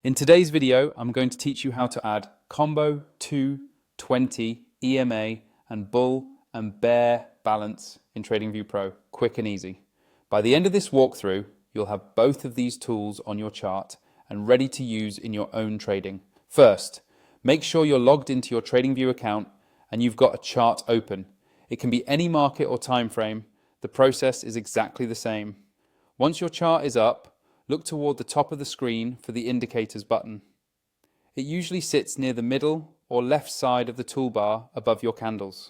In today's video, I'm going to teach you how to add combo 220 EMA and bull and bear balance in TradingView Pro, quick and easy. By the end of this walkthrough, you'll have both of these tools on your chart and ready to use in your own trading. First, make sure you're logged into your TradingView account and you've got a chart open. It can be any market or time frame. The process is exactly the same. Once your chart is up, look toward the top of the screen for the Indicators button. It usually sits near the middle or left side of the toolbar above your candles.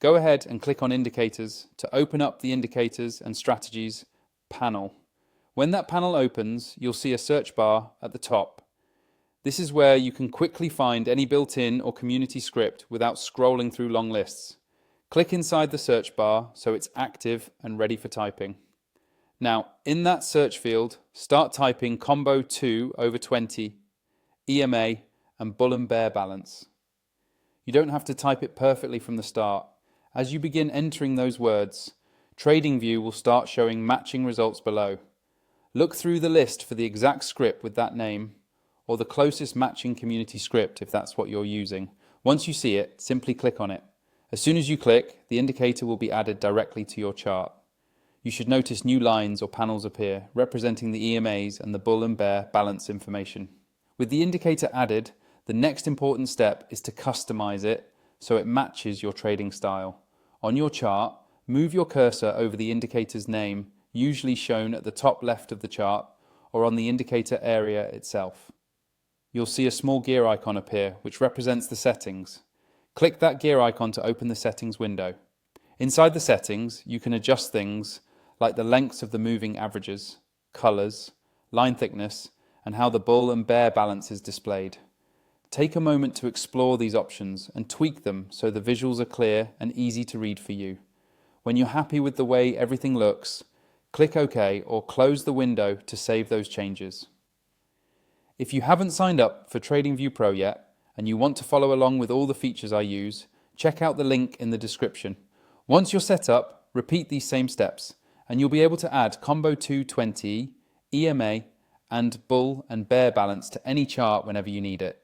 Go ahead and click on Indicators to open up the Indicators and Strategies panel. When that panel opens, you'll see a search bar at the top. This is where you can quickly find any built-in or community script without scrolling through long lists. Click inside the search bar so it's active and ready for typing. Now, in that search field, start typing combo 2/20, EMA, and bull and bear balance. You don't have to type it perfectly from the start. As you begin entering those words, TradingView will start showing matching results below. Look through the list for the exact script with that name, or the closest matching community script if that's what you're using. Once you see it, simply click on it. As soon as you click, the indicator will be added directly to your chart. You should notice new lines or panels appear, representing the EMAs and the bull and bear balance information. With the indicator added, the next important step is to customize it so it matches your trading style. On your chart, move your cursor over the indicator's name, usually shown at the top left of the chart, or on the indicator area itself. You'll see a small gear icon appear, which represents the settings. Click that gear icon to open the settings window. Inside the settings, you can adjust things like the lengths of the moving averages, colors, line thickness, and how the bull and bear balance is displayed. Take a moment to explore these options and tweak them so the visuals are clear and easy to read for you. When you're happy with the way everything looks, click OK or close the window to save those changes. If you haven't signed up for TradingView Pro yet and you want to follow along with all the features I use, check out the link in the description. Once you're set up, repeat these same steps, and you'll be able to add combo 220, EMA, and bull and bear balance to any chart whenever you need it.